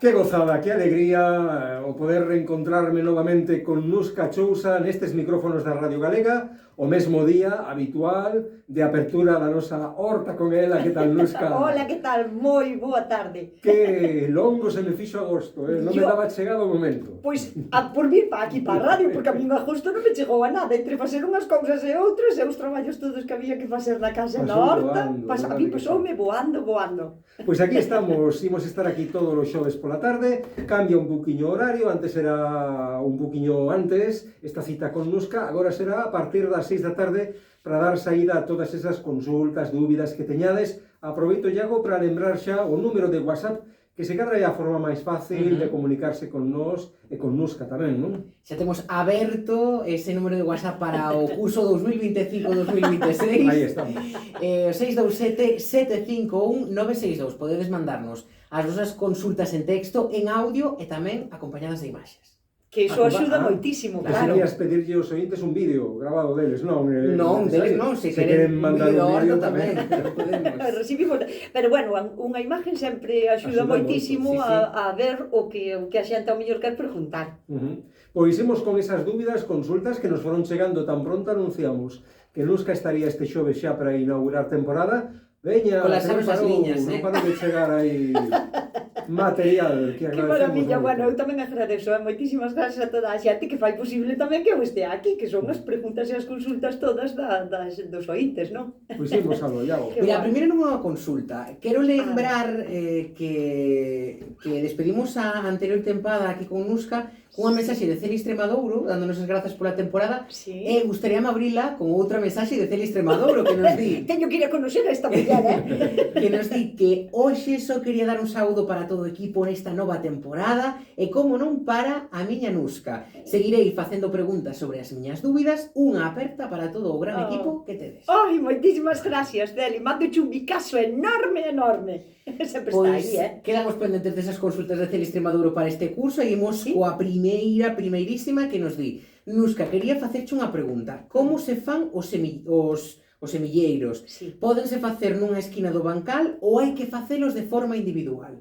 Que gozada, que alegría o poder reencontrarme novamente con Nusca Chousa nestes micrófonos da Radio Galega, o mesmo día habitual de apertura da nosa horta con ela. Que tal, Nusca? Hola, que tal? Moi boa tarde. Que longo se me fixo agosto, non me daba chegado o momento. Pois, por vir para aquí, para a radio, porque a mí en agosto non me chegou a nada, entre facer unhas cousas e outras, e os traballos todos que había que facer na casa e na horta, a mí pasoume voando. Pois aquí estamos, imos estar aquí todos os xoves pola tarde, cambia un buquiño horario, antes era un buquiño antes, esta cita con Nusca, agora será a partir das 6 da tarde, para dar saída a todas esas consultas, dúbidas que teñades. Aproveito, Iago, para lembrar xa o número de WhatsApp, que se cadra é a forma máis fácil de comunicarse con nós e con Nusca tamén, non? Xa temos aberto ese número de WhatsApp para o curso 2025-2026. Aí estamos. 627-751-962. Podedes mandarnos as vosas consultas en texto, en audio e tamén acompañadas de imaxes. Que iso axuda moitísimo, claro. Querías pedirlle aos ointes un vídeo grabado deles, non? Non, deles non, se queren mandar un vídeo tamén. Recibimos, pero bueno, unha imagen sempre axuda moitísimo moito, sí. a ver o que a xente ao mellor quer preguntar. Pois imos con esas dúbidas, consultas que nos foron chegando tan pronto. Anunciamos que Nusca estaría este xoves xa para inaugurar temporada. Veña, con las nosas liñas, non para de chegar aí material que agradecemos. Que maravilla, moito. bueno, eu tamén agradezo, moitísimas gracias a toda a xente que fai posible tamén que eu estea aquí, que son as preguntas e as consultas todas dos ointes, non? Pois imos algo, Iago. Mira, primeiro non é unha consulta. Quero lembrar que despedimos a anterior tempada aquí con Nusca cunha mensaxe de Celi Extremadura, dándonos as grazas pola temporada, sí. E gustaríame abrila con outra mensaxe de Celi Extremadura que nos di... Teño que ir a conocer a esta muller, que nos di que hoxe só quería dar un saúdo para todo o equipo nesta nova temporada e como non para a miña Nusca. Seguirei facendo preguntas sobre as miñas dúbidas, unha aperta para todo o gran equipo que tedes. Ai, moitísimas gracias, Deli, mando un bicazo enorme. Sempre está aí, Quedamos pendentes desas consultas de Celi Extremadura para este curso e imos coa primeirísima que nos di: Nusca, quería facerche unha pregunta. Como se fan os semilleiros? Sí. Pódense facer nunha esquina do bancal ou hai que facelos de forma individual?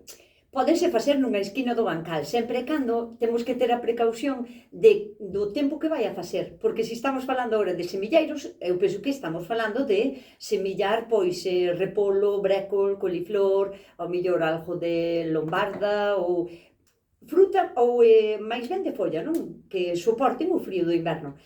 Pódense facer nunha esquina do bancal, sempre e cando temos que ter a precaución do tempo que vai a facer, porque se estamos falando agora de semilleiros, eu penso que estamos falando de semillar, pois, repolo, brécol, coliflor, ao mellor algo de lombarda, ou fruta, ou máis ben de folla, non? Que soporten o frío do inverno.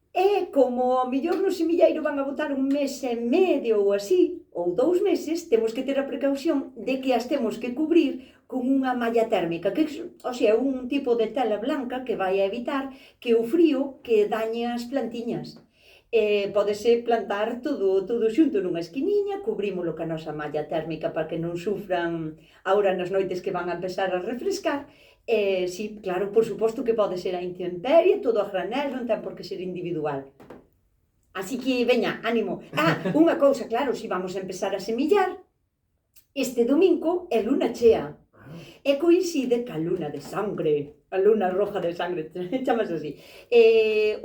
E como ao mellor no semilleiro van a botar un mes e medio ou así, ou 2 meses, temos que ter a precaución de que as temos que cubrir con unha malla térmica, que, o sea, un tipo de tela blanca que vai a evitar que o frío que dañe as plantiñas. Pódese plantar todo xunto nunha esquiniña, cubrímolo ca nosa malla térmica para que non sufran agora nas noites que van a empezar a refrescar. Sí, claro, por suposto que pode ser a intemperie, todo a granel, non ten por que ser individual. Así que, veña, ánimo. Unha cousa, claro, se vamos a empezar a semillar, este domingo é luna chea, e coincide ca luna de sangre, a luna roja de sangre, chamas así.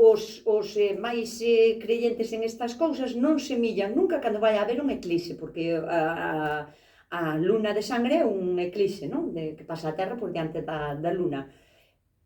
Os máis creyentes en estas cousas non semillan nunca cando vai a haber un eclipse, porque a luna de sangre é un eclipse, non? Que pasa a Terra por diante da luna.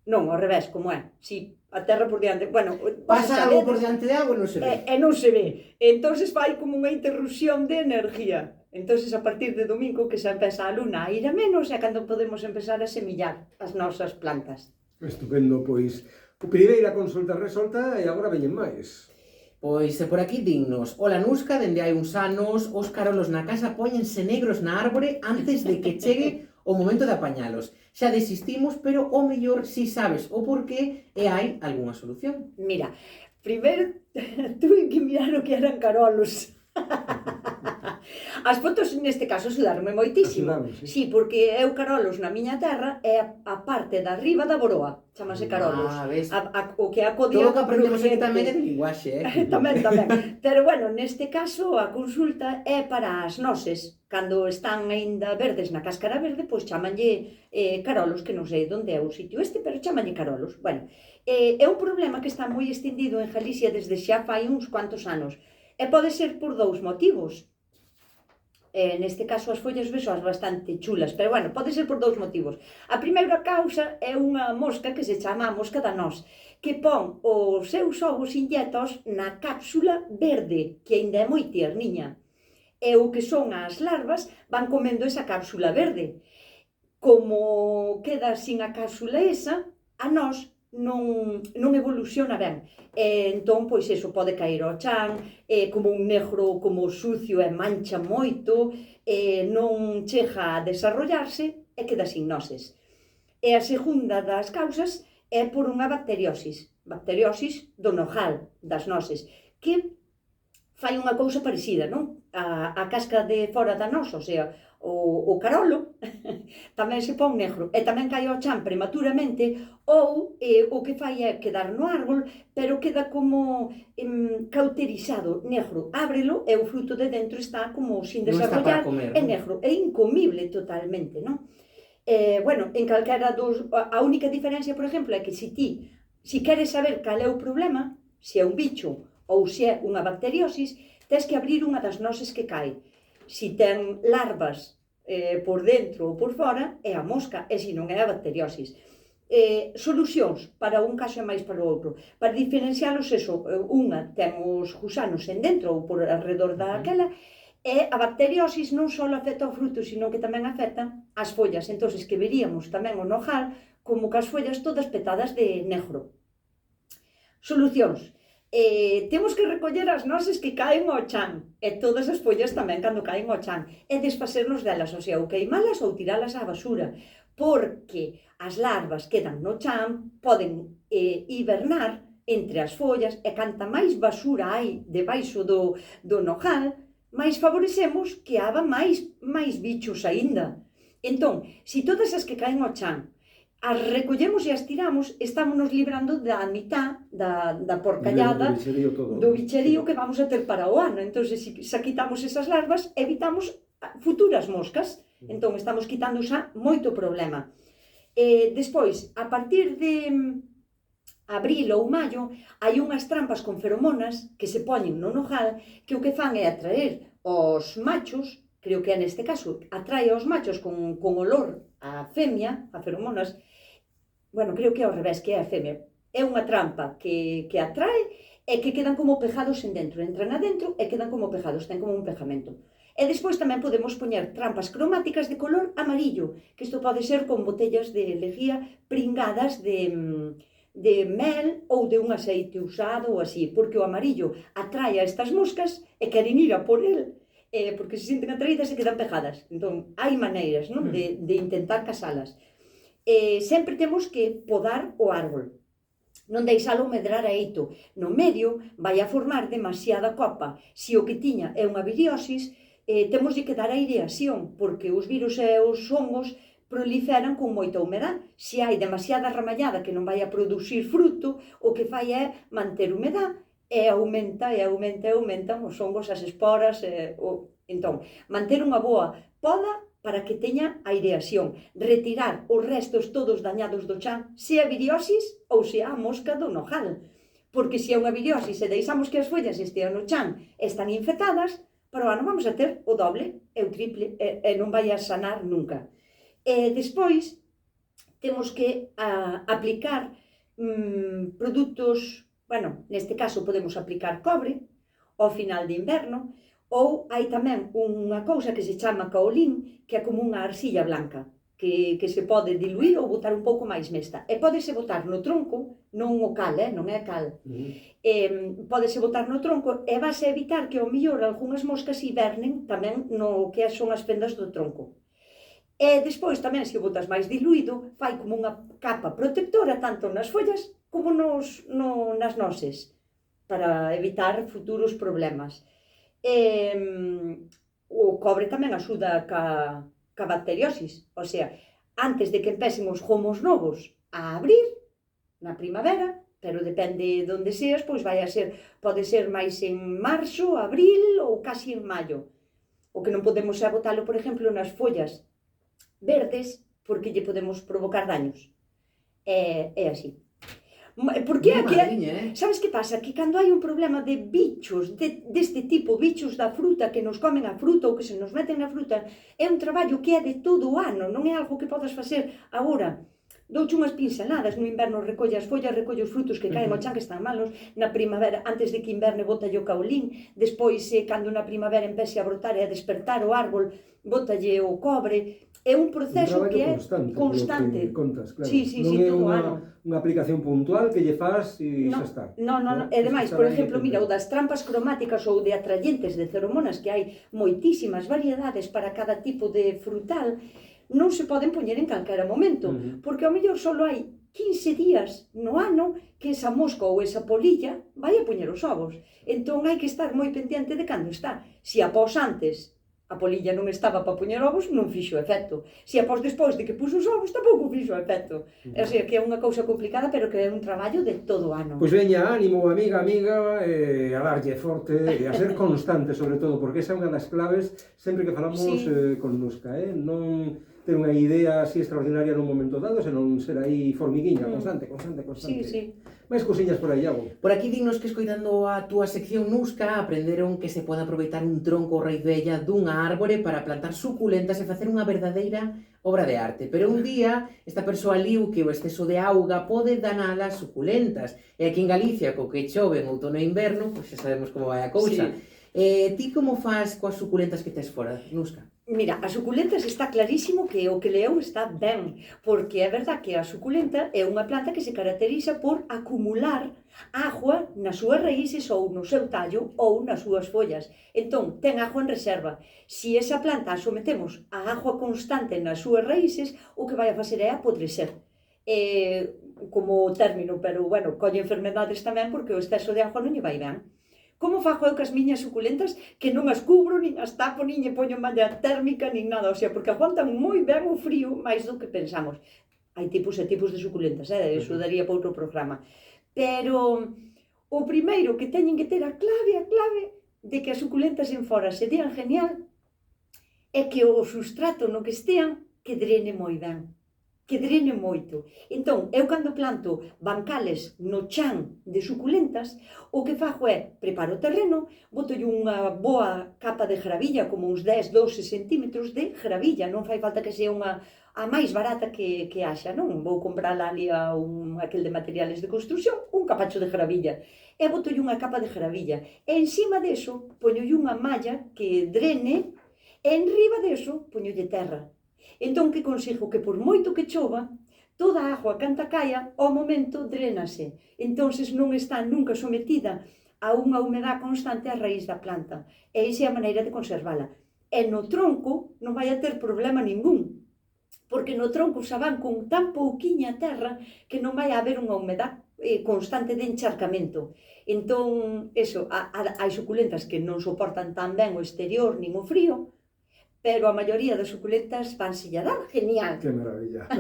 Non, ao revés, como é? Si, a Terra por diante, bueno... Pasa algo por diante de algo e non se ve. E non se ve. Entonces vai como unha interrupción de energía. Entonces, a partir de domingo, que se empeza a luna a ir a menos, é cando podemos empezar a semillar as nosas plantas. Estupendo, pois. Primeira consulta resolta e agora veñen máis. Pois por aquí dignos: Ola Nusca, dende hai uns anos os carolos na casa póñense negros na árbore antes de que chegue o momento de apañalos. Xa desistimos, pero o mellor si sabes o porqué e hai algunha solución. Mira, primeiro tuve que mirar o que eran carolos. As fotos neste caso axudaronme moitísimo. Sí, porque eu carolos na miña terra é a parte da riba da boroa, chamase carolos. Ves? O que é a codia. Todo o que aprendemos aquí tamén é de linguaxe, Tamén. Pero bueno, neste caso a consulta é para as noses. Cando están aínda verdes na cáscara verde, pois chamanlle carolos, que non sei onde é o sitio este, pero chamanlle carolos. Bueno, é un problema que está moi extendido en Galicia desde xa fai uns cuantos anos. E pode ser por 2 motivos. Neste caso as follas besoas bastante chulas, pero bueno, pode ser por 2 motivos. A primeira causa é unha mosca que se chama a mosca da nós, que pon os seus ovos inquietos na cápsula verde, que ainda é moi tierniña. E o que son as larvas van comendo esa cápsula verde. Como queda sin a cápsula esa, a nós non evoluciona ben. Entón, pois eso, pode caer ao chan, como un negro como sucio e mancha moito, non chega a desarrollarse e queda sin noses. E a segunda das causas é por unha bacteriosis do nojal das noses, que fai unha cousa parecida, non? A casca de fora da nosa, o sea, o carolo tamén se pon negro e tamén cae ao chan prematuramente, ou o que fai é quedar no árbol, pero queda como cauterizado, negro. Ábrelo e o fruto de dentro está como sin desarrollar, é negro, é incomible totalmente, non? Bueno, en calquera dos... A única diferencia, por exemplo, é que si queres saber cal é o problema, se é un bicho ou se é unha bacteriosis, tens que abrir unha das noses que cae. Si ten larvas por dentro ou por fora, é a mosca, e se non é a bacteriosis. Solucións para un caso e máis para o outro. Para diferencialos, eso, unha temos gusanos en dentro ou por alrededor daquela, e a bacteriosis non só afecta ao fruto, sino que tamén afecta as follas. Entón, que veríamos tamén o nojal como que as follas todas petadas de negro. Solucións. Temos que recoller as noses que caen ao chan, e todas as follas tamén cando caen ao chan, e desfacernos delas, o sea, ou queimalas ou tiralas á basura, porque as larvas quedan no chan, poden hibernar entre as follas, e canta máis basura hai debaixo do nojal, máis favorecemos que haga máis bichos aínda. Entón, se todas as que caen ao chan as recollemos e as tiramos, estámonos librando da mitad da porcallada, do bicherío que vamos a ter para o ano. Entón, se quitamos esas larvas, evitamos futuras moscas. Entón, estamos quitando xa moito problema. Despois, a partir de abril ou maio, hai unhas trampas con feromonas que se poñen no nojal, que o que fan é atraer os machos, creo que é neste caso, atrae aos machos con olor a femia, a feromonas. Bueno, creo que é ao revés, que é a femia. É unha trampa que atrae e que quedan como pegados en dentro. Entran adentro e quedan como pegados, ten como un pegamento. E despois tamén podemos poñer trampas cromáticas de color amarillo, que isto pode ser con botellas de lejía pringadas de mel ou de un aceite usado ou así, porque o amarillo atrae a estas moscas e queren ir a por el, porque se sinten atraídas e quedan pegadas. Entón, hai maneiras, non, de intentar casalas. Sempre temos que podar o árbol, non deixalo medrar a eito. No medio vai a formar demasiada copa. Se o que tiña é unha viriosis, temos de que dar aireación, porque os virus e os hongos proliferan con moita humedad. Se hai demasiada ramallada que non vai a producir fruto, o que fai é manter humedad, e aumentan os hongos, as esporas. Entón, manter unha boa poda para que teña aireación, retirar os restos todos dañados do chan, se é viriosis ou se é a mosca do nojal. Porque se é unha viriosis e deixamos que as follas estean no chan e están infectadas, para o ano vamos a ter o doble e o triple e non vai a sanar nunca. Despois, temos que aplicar produtos, bueno, neste caso podemos aplicar cobre ao final de inverno, ou hai tamén unha cousa que se chama caolín, que é como unha arcilla blanca, que se pode diluir ou botar un pouco máis mesta. E pódese botar no tronco, non o cal, non é cal. Pódese botar no tronco e vas a evitar que ao mellor algunhas moscas hibernen tamén no que son as fendas do tronco. E despois tamén, se o botas máis diluído, fai como unha capa protectora tanto nas follas como nas noses, para evitar futuros problemas. O cobre tamén axuda ca bacteriosis, o sea, antes de que empecemos gomos novos a abrir na primavera, pero depende de onde seas, pois vai a ser, pode ser máis en marzo, abril ou casi en maio. O que non podemos é botalo, por exemplo, nas follas verdes, porque lle podemos provocar daños. É así. Porque Unha é que... madriña, Sabes que pasa? Que cando hai un problema de bichos deste tipo, bichos da fruta que nos comen a fruta ou que se nos meten na fruta, é un traballo que é de todo o ano, non é algo que podas facer agora. Douche unhas pinceladas, no inverno recolle as follas, recolle os frutos que caen ao chan que están malos, na primavera, antes de que inverne, botalle o caolín, despois, cando na primavera empece a brotar e a despertar o árbol, botalle o cobre. É un proceso que é constante. Que contas, claro. Sí, sí, non sí, é todo o ano. unha aplicación puntual que lle fas e xa está. Non. E demais, por exemplo, mira, o das trampas cromáticas ou de atrayentes de feromonas, que hai moitísimas variedades para cada tipo de frutal, non se poden poñer en calquera momento, porque ao mellor só hai 15 días no ano que esa mosca ou esa polilla vai a poñer os ovos. Entón hai que estar moi pendiente de cando está. Se após antes a polilla non estaba para poñer ovos, non fixo efecto. Se após despois de que puxo os ovos, tampouco fixo efecto. É que é unha cousa complicada, pero que é un traballo de todo o ano. Pois veña, ánimo, amiga, a darlle forte e a ser constante, sobre todo, porque esa é unha das claves sempre que falamos con Nuska, non ter unha idea así extraordinaria nun momento dado, senón ser aí formiguinha, constante. Sí. Máis cousiñas por aí, Iago. Por aquí dignos que escoitando a túa sección Nuska aprenderon que se pode aproveitar un tronco ou raíz vella dunha árbore para plantar suculentas e facer unha verdadeira obra de arte. Pero un día esta persoa liu que o exceso de auga pode danar as suculentas. E aquí en Galicia, co que chove en outono e inverno, pois xa sabemos como vai a cousa. Ti como faz coas suculentas que tes fora, Nuska? Mira, as suculentas está clarísimo que o que leu está ben, porque é verdad que a suculenta é unha planta que se caracteriza por acumular agua nas súas raíces ou no seu tallo ou nas súas follas. Entón, ten agua en reserva. Se esa planta a sometemos a agua constante nas súas raíces, o que vai a facer é apodrecer. Como término, pero, bueno, colle enfermedades tamén porque o exceso de agua non lle vai ben. Como fago eu cas miñas suculentas que non as cubro, nin as tapo, nin lle poño malla térmica, nin nada, o sea, porque aguantan moi ben o frío máis do que pensamos. Hai tipos e tipos de suculentas, eso daría para outro programa. Pero o primeiro que teñen que ter a clave de que as suculentas en fora se dean genial é que o sustrato no que estean que drene moi ben. Que drene moito. Entón, eu cando planto bancales no chan de suculentas, o que fago é, preparo o terreno, botolle unha boa capa de gravilla, como uns 10-12 centímetros de gravilla, non fai falta que sea a máis barata que haxa, non? Vou comprar ali aquel de materiales de construcción, un capacho de gravilla, e botolle unha capa de gravilla, e encima deso, poñolle unha malla que drene, e enriba deso, poñolle terra. Entón, que consigo? Que por moito que chova, toda a agua canta caia, ao momento drenase. Entón, non está nunca sometida a unha humedad constante a raíz da planta. E esa é a maneira de conservala. E no tronco non vai a ter problema ningún, porque no tronco xa van con tan pouquiña terra que non vai a haber unha humedad constante de encharcamento. Entón, hai suculentas que non soportan tan ben o exterior nin o frío, pero a maioría das suculentas vanse a dar genial. Que maravilla.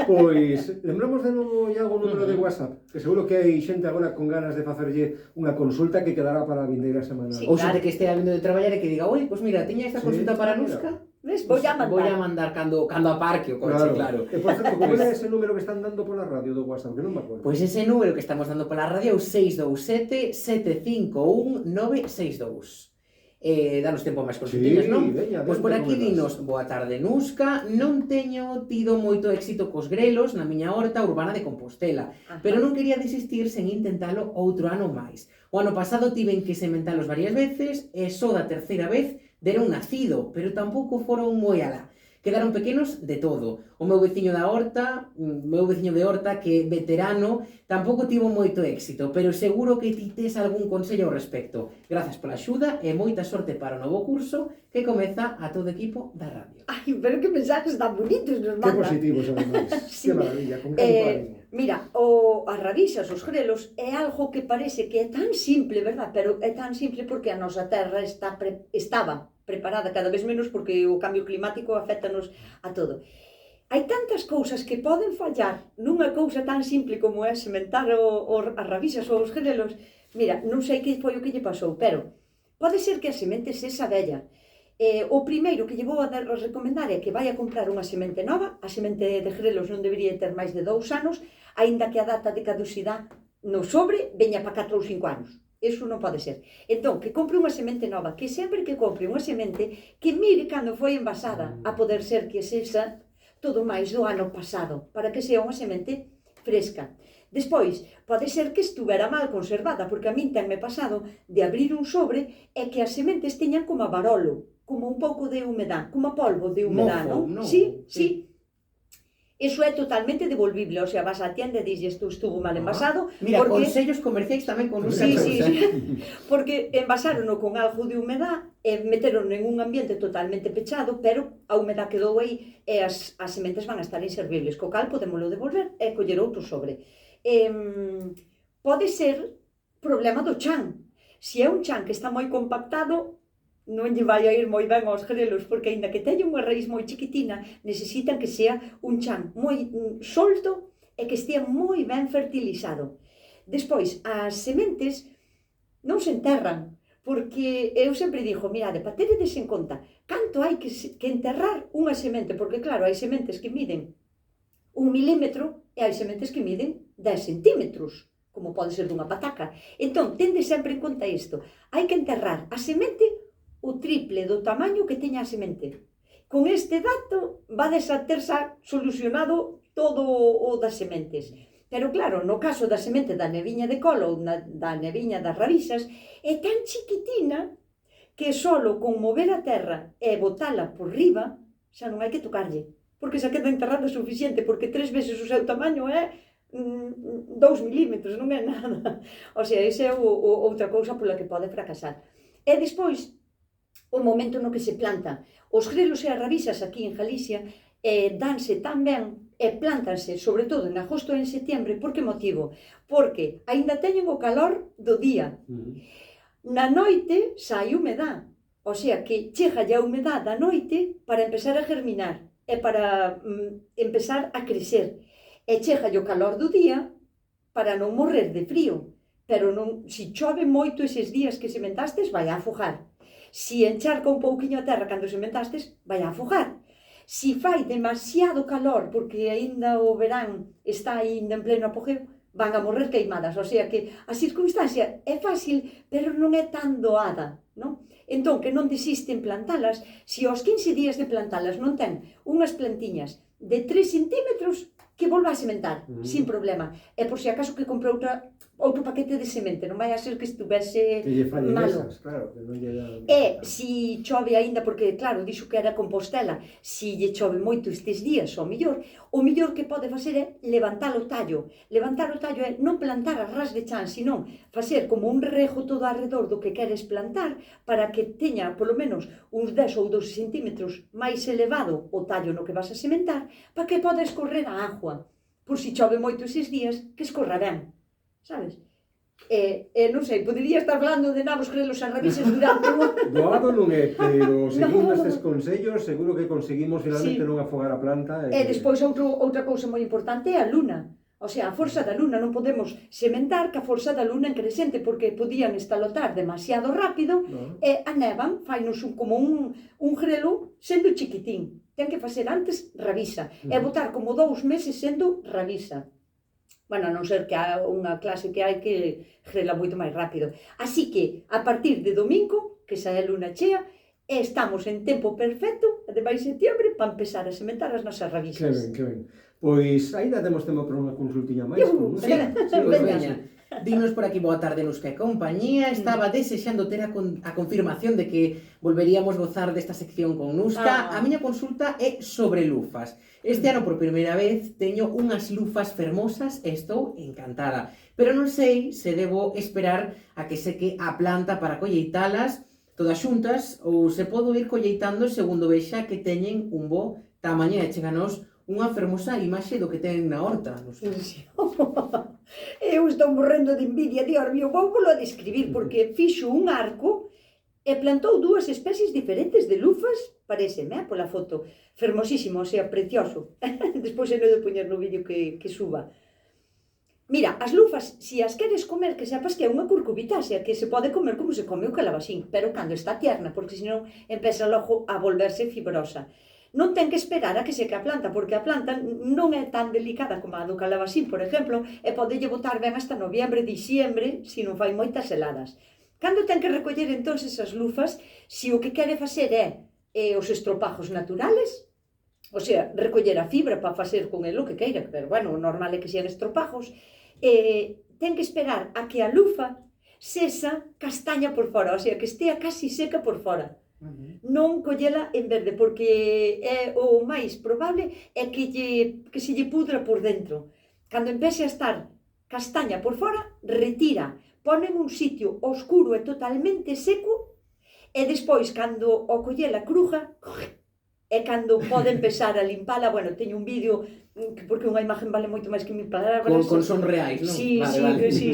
Pois, lembramos de novo, Iago, o número de WhatsApp, que seguro que hai xente agora con ganas de facerlle unha consulta que quedará para a vindeira semana. Sí, Ou xente que estea vindo de traballar e que diga, oi, pois mira, tiña esta consulta para Nuska. Ves? Vou a mandar cando aparque o coche, claro. E por certo, como é ese número que están dando pola radio do WhatsApp, que non me acordo. Pois ese número que estamos dando pola radio é o 627 751 962. Danos tempo máis consultiñas, non? Pois por aquí dinos, boa tarde, Nuska, non teño tido moito éxito cos grelos na miña horta urbana de Compostela, pero non quería desistir sen intentalo outro ano máis. O ano pasado tiven que sementalos varias veces e só da terceira vez deron nacido, pero tampouco foron moi alá. Quedaron pequenos de todo. O meu veciño de horta, que é veterano, tampouco tivo moito éxito, pero seguro que ti tes algún consello ao respecto. Grazas pola axuda e moita sorte para o novo curso que comeza a todo equipo da radio. Ai, pero que mensajes tan bonitos nos manda. Que positivos, ademais. Que maravilla, con canto ánimo. Mira, as rabixas, os grelos, é algo que parece que é tan simple, verdad? Pero é tan simple porque a nosa terra estaba preparada cada vez menos porque o cambio climático afectanos a todo. Hai tantas cousas que poden fallar nunha cousa tan simple como é sementar as rabixas ou os grelos. Mira, non sei que foi o que lle pasou, pero pode ser que a semente sexa bella O primeiro que lle vou a recomendar é que vai a comprar unha semente nova. A semente de grelos non debería ter máis de 2 anos, aínda que a data de caducidade no sobre veña para 4 ou 5 anos. Eso non pode ser. Entón, que compre unha semente nova, que sempre que compre unha semente, que mire cando foi envasada, a poder ser que sexa todo máis do ano pasado, para que sea unha semente fresca. Despois, pode ser que estuvera mal conservada, porque a min tenme pasado de abrir un sobre e que as sementes teñan como a barolo, como un pouco de humedad, como a polvo de humedad, non? Sí, sí. Eso é totalmente devolvible, o sea, vas á tienda e dixes, isto estuvo mal envasado. Mira, porque... consellos comerciais tamén con Sí, sí, sí. Porque envasarono con algo de humedad e meteron en un ambiente totalmente pechado, pero a humedad quedou aí e as sementes van a estar inservibles, co cal podémoslo devolver e coller outro sobre. Pode ser problema do chan. Se é un chan que está moi compactado, non lle vai a ir moi ben aos grelos, porque aínda que teña unha raíz moi chiquitina, necesitan que sea un chan moi solto e que estea moi ben fertilizado. Despois, as sementes non se enterran, porque eu sempre digo, mirade, para teredes en conta, canto hai que enterrar unha semente, porque claro, hai sementes que miden 1 milímetro e hai sementes que miden 10 centímetros, como pode ser dunha pataca. Entón, tende sempre en conta isto. Hai que enterrar a semente o triple do tamaño que teña a semente. Con este dato vades a ter solucionado todo o das sementes. Pero claro, no caso da semente da neviña de colo ou da neviña das rabixas, é tan chiquitina que solo con mover a terra e botala por riba, xa non hai que tocarlle, porque xa queda enterrada suficiente, porque 3 veces o seu tamaño é 2 milímetros, non é nada. O sea, esa é outra cousa pola que pode fracasar. E despois, o momento no que se planta. Os grelos e as rabixas aquí en Galicia danse tan ben e plántanse, sobre todo en agosto e en setiembre. Por que motivo? Porque aínda teñen o calor do día. Na noite sai humedad, o sea que chegalle a humedad da noite para empezar a germinar e para empezar a crecer. E chegalle o calor do día para non morrer de frío. Pero non, se chove moito eses días que sementastes, vai a afogar. Se encharca un pouquiño a terra cando sementastes, vai a afogar. Se fai demasiado calor, porque aínda o verán está aínda en pleno apogeo, van a morrer queimadas. O sea que a circunstancia é fácil, pero non é tan doada, non? Entón, que non desiste en plantalas, se aos 15 días de plantalas non ten unhas plantiñas de 3 centímetros, que volva a sementar, sin problema. E por se acaso que compre outro paquete de semente, non vai a ser que estuvese malo. Claro, que non lle... E se chove aínda, porque claro, dixo que era Compostela, se lle chove moito estes días, o mellor que pode facer é levantar o tallo. Levantar o tallo é non plantar a ras de chan, senón facer como un rego todo alrededor do que queres plantar, para que teña polo menos uns 10 ou 12 centímetros máis elevado o tallo no que vas a sementar, para que poda escorrer a agua. Por se chove moito eses días, que escorra ben, sabes? Non sei, podería estar falando de nabos, grelos e rabixas durante un... Doado non é, pero seguindo estes consellos, seguro que conseguimos finalmente non afogar a planta. E despois outra cousa moi importante é a luna. O sea, a forza da luna, non podemos sementar que a forza da luna en crecente, porque podían estalotar demasiado rápido e a nevan fainos como un grelo sendo chiquitín. Ten que facer antes rabixa e botar como 2 meses sendo rabixa. Bueno, a non ser que há unha clase que hai que grela moito máis rápido. Así que, a partir de domingo, que xa é luna chea, estamos en tempo perfecto, de máis setiembre, para empezar a sementar as nosas rabixas. Que ben, que ben. Pois, ainda temos tempo para unha consultiña máis. Sí, pois veña. Dinos por aquí, boa tarde, Nuska e compañía. Estaba desexando ter a confirmación de que volveríamos gozar desta sección con Nuska. A miña consulta é sobre lufas. Este ano, por primeira vez, teño unhas lufas fermosas e estou encantada. Pero non sei se debo esperar a que seque a planta para colleitalas todas xuntas ou se podo ir colleitando segundo vexa que teñen un bo tamaño e cheganos unha fermosa imaxe do que ten na horta. Eu estou morrendo de envidia, Dios mío, vou volo a describir, porque fixo un arco e plantou 2 especies diferentes de lufas, pareceme, pola foto, fermosísimo, o sea, precioso. Despois é non de poñer no vídeo que suba. Mira, as lufas, se as queres comer, que sepas que é unha curcubitácea, que se pode comer como se come o calabacín, pero cando está tierna, porque senón empeza logo a volverse fibrosa. Non ten que esperar a que seque a planta, porque a planta non é tan delicada como a do calabacín, por exemplo, e podelle botar ben hasta noviembre, diciembre, se non fai moitas heladas. Cando ten que recoller entonces as lufas, se o que quere facer é os estropajos naturales, o sea, recoller a fibra para facer con el o que queira, pero bueno, o normal é que sean estropajos, ten que esperar a que a lufa sexa castaña por fora, o sea, que estea casi seca por fora. Non collela en verde, porque o máis probable é que se lle pudra por dentro. Cando empece a estar castaña por fora, retira, pone en un sitio oscuro e totalmente seco, e despois, cando o collela cruja, é cando pode empezar a limpala. Bueno, teño un vídeo, porque unha imagen vale moito máis que 1000 palabras. Con son reais, non? Sí, Vale. sí,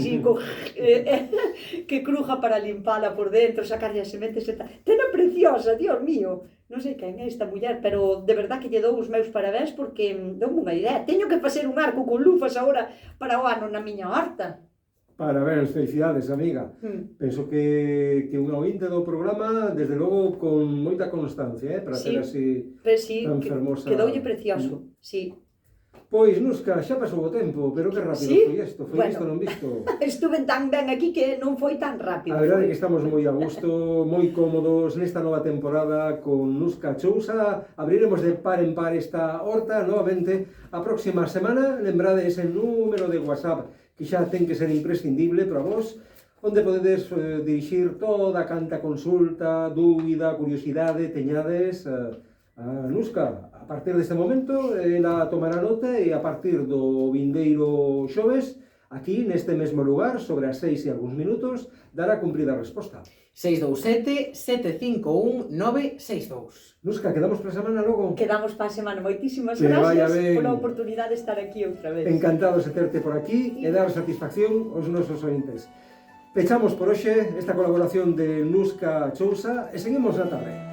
que cruja para limpala por dentro, sacarlle as sementes e tal. Tena preciosa, Dios mío. Non sei quen é esta muller, pero de verdad que lle dou os meus parabéns porque dou unha idea. Teño que facer un arco con lufas agora para o ano na miña horta. Parabéns, felicidades, amiga. Penso que unha ointe do programa, desde logo, con moita constancia, para ter así tan fermosa... Quedoulle precioso, sí. Pois, Nuska, xa pasou o tempo, pero que rápido foi isto, foi visto non visto. Estuve tan ben aquí que non foi tan rápido. A verdade é que estamos moi a gusto, moi cómodos nesta nova temporada con Nuska Chousa. Abriremos de par en par esta horta novamente a próxima semana. Lembrade ese número de WhatsApp que xa ten que ser imprescindible para vos, onde podedes dirixir toda canta consulta, dúbida, curiosidade, teñades a Nuska. A partir deste momento, ela tomará nota e a partir do vindeiro xoves, aquí neste mesmo lugar, sobre as 6 e algúns minutos, dará cumprida a resposta. 627-751-962. Nuska, quedamos para a semana logo? Quedamos para a semana. Moitísimas Que vaya gracias ben. pola oportunidade de estar aquí outra vez. Encantados de terte por aquí e dar satisfacción aos nosos ointes. Pechamos por hoxe esta colaboración de Nuska Chousa e seguimos na tarde.